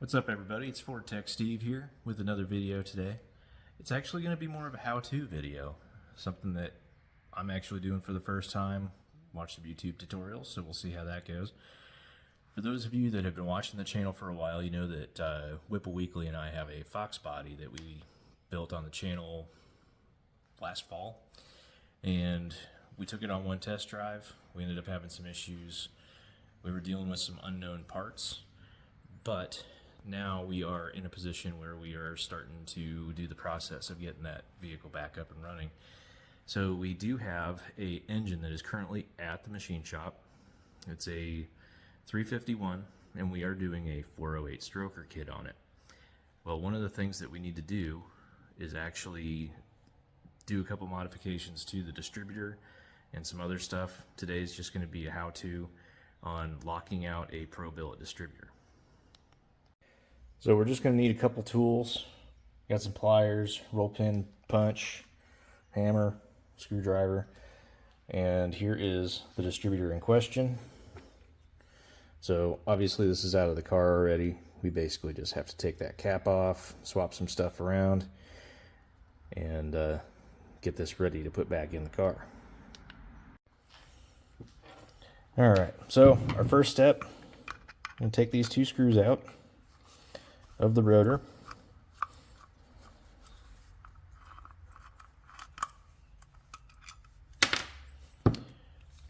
What's up, everybody? It's Ford Tech Steve here with another video today. It's actually going to be more of a how-to video, something that I'm actually doing for the first time. Watch some YouTube tutorials, so we'll see how that goes. For those of you that have been watching the channel for a while, you know that Whipple Weekly and I have a foxbody that we built on the channel last fall, and we took it on one test drive. We ended up having some issues. We were dealing with some unknown parts, but now we are in a position where we are starting to do the process of getting that vehicle back up and running. So we do have an engine that is currently at the machine shop. It's a 351, and we are doing a 408 stroker kit on it. Well, one of the things that we need to do is actually do a couple modifications to the distributor and some other stuff. Today is just going to be a how-to on locking out a Pro Billet distributor. So we're just going to need a couple tools. Got some pliers, roll pin, punch, hammer, screwdriver, and here is the distributor in question. So obviously this is out of the car already. We basically just have to take that cap off, swap some stuff around, and get this ready to put back in the car. Alright, so our first step, I'm going to take these two screws out of the rotor.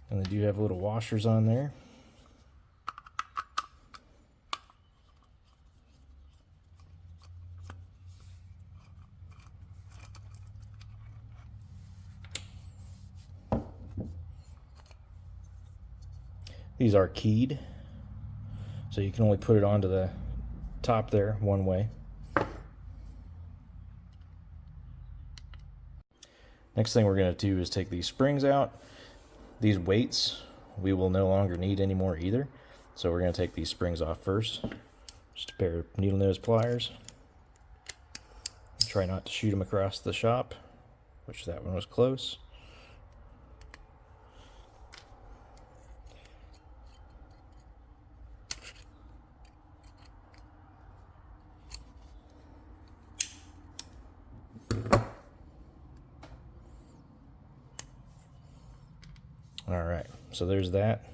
And they do have little washers on there. These are keyed, so you can only put it onto the top there one way. Next thing we're going to do is take these springs out. These weights we will no longer need anymore either, so we're going to take these springs off first. Just a pair of needle nose pliers. Try not to shoot them across the shop, which that one was close. Alright, so there's that.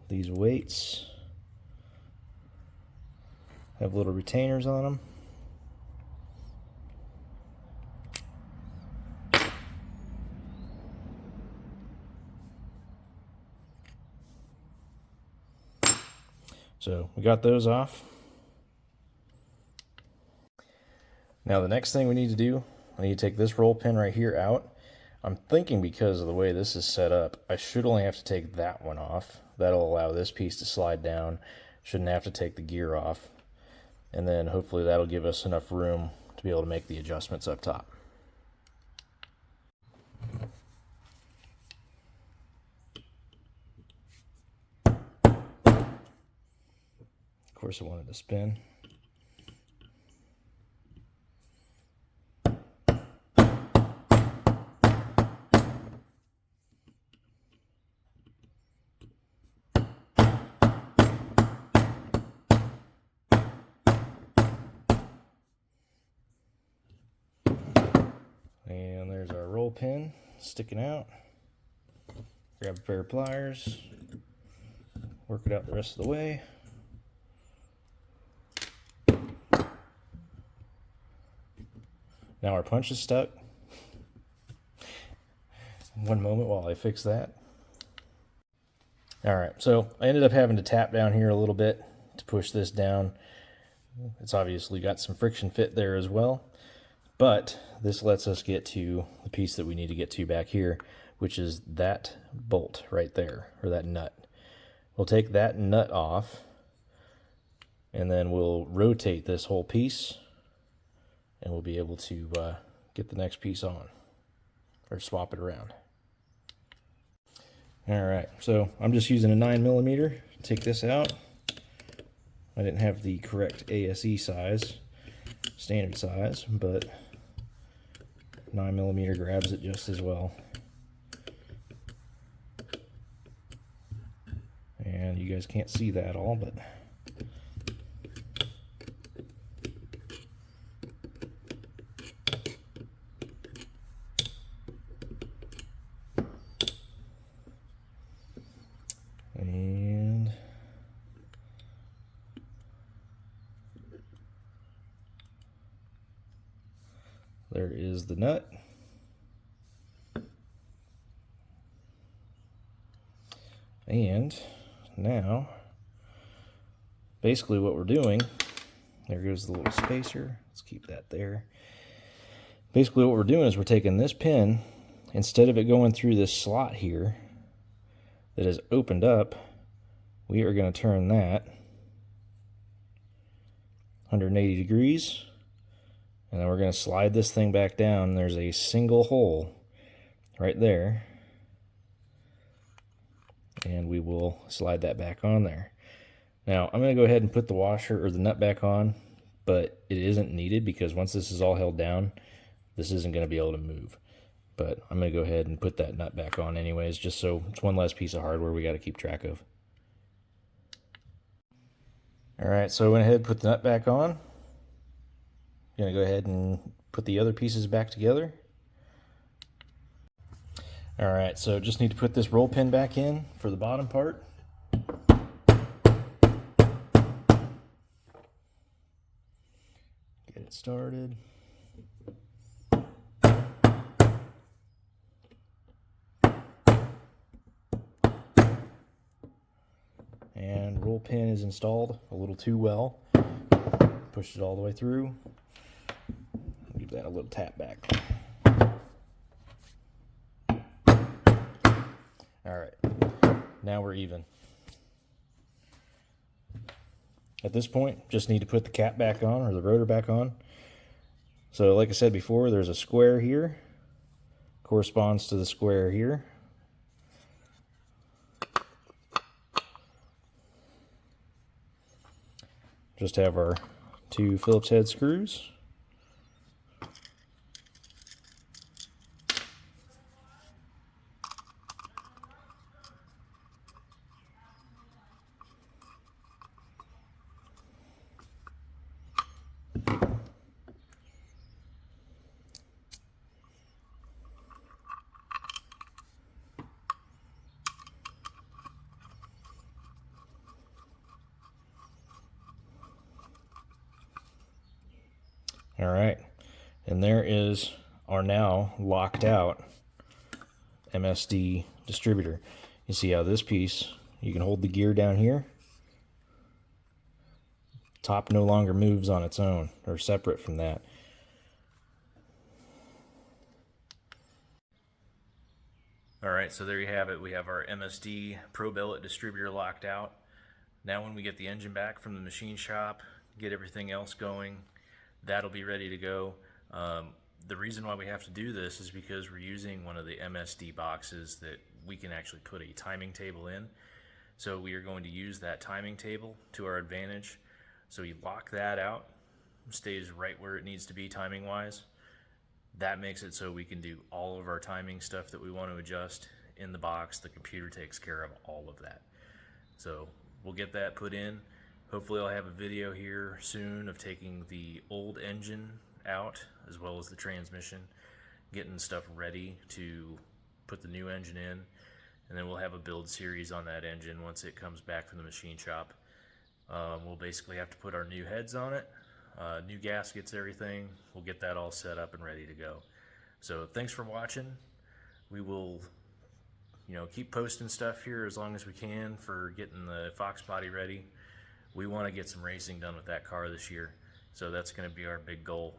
These weights have little retainers on them. So we got those off. Now the next thing we need to do, I need to take this roll pin right here out. I'm thinking because of the way this is set up, I should only have to take that one off. That'll allow this piece to slide down. Shouldn't have to take the gear off. And then hopefully that'll give us enough room to be able to make the adjustments up top. Of course I wanted to spin. And there's our roll pin sticking out. Grab a pair of pliers, work it out the rest of the way. Now our punch is stuck. One moment while I fix that. Alright, so I ended up having to tap down here a little bit to push this down. It's obviously got some friction fit there as well. But this lets us get to the piece that we need to get to back here, which is that bolt right there, or that nut. We'll take that nut off, and then we'll rotate this whole piece, and we'll be able to get the next piece on, or swap it around. Alright, so I'm just using a 9mm to take this out. I didn't have the correct ASE size, standard size, but 9mm grabs it just as well. And you guys can't see that all, but there is the nut. And now, basically what we're doing, there goes the little spacer. Let's keep that there. Basically what we're doing is we're taking this pin, instead of it going through this slot here that is opened up, we are going to turn that 180 degrees, and then we're going to slide this thing back down. There's a single hole right there, and we will slide that back on there. Now I'm going to go ahead and put the washer or the nut back on, but it isn't needed because once this is all held down, this isn't going to be able to move. But I'm going to go ahead and put that nut back on anyways, just so it's one less piece of hardware we got to keep track of. Alright, so I went ahead and put the nut back on. I'm going to go ahead and put the other pieces back together. Alright, so just need to put this roll pin back in for the bottom part. Get it started. And roll pin is installed a little too well. Pushed it all the way through. Give that a little tap back. Alright, now we're even. At this point, just need to put the cap back on, or the rotor back on. So like I said before, there's a square here. Corresponds to the square here. Just have our two Phillips head screws. All right, and there is our now locked out MSD distributor. You see how this piece, you can hold the gear down here. Top no longer moves on its own or separate from that. All right, so there you have it. We have our MSD Pro Billet distributor locked out. Now when we get the engine back from the machine shop, get everything else going, that'll be ready to go. The reason why we have to do this is because we're using one of the MSD boxes that we can actually put a timing table in. So we are going to use that timing table to our advantage. So we lock that out, stays right where it needs to be timing wise. That makes it so we can do all of our timing stuff that we want to adjust in the box. The computer takes care of all of that. So we'll get that put in. Hopefully I'll have a video here soon of taking the old engine out as well as the transmission, getting stuff ready to put the new engine in, and then we'll have a build series on that engine once it comes back from the machine shop. We'll basically have to put our new heads on it, new gaskets, everything. We'll get that all set up and ready to go. So thanks for watching. We will keep posting stuff here as long as we can for getting the foxbody ready. We want to get some racing done with that car this year, so that's going to be our big goal.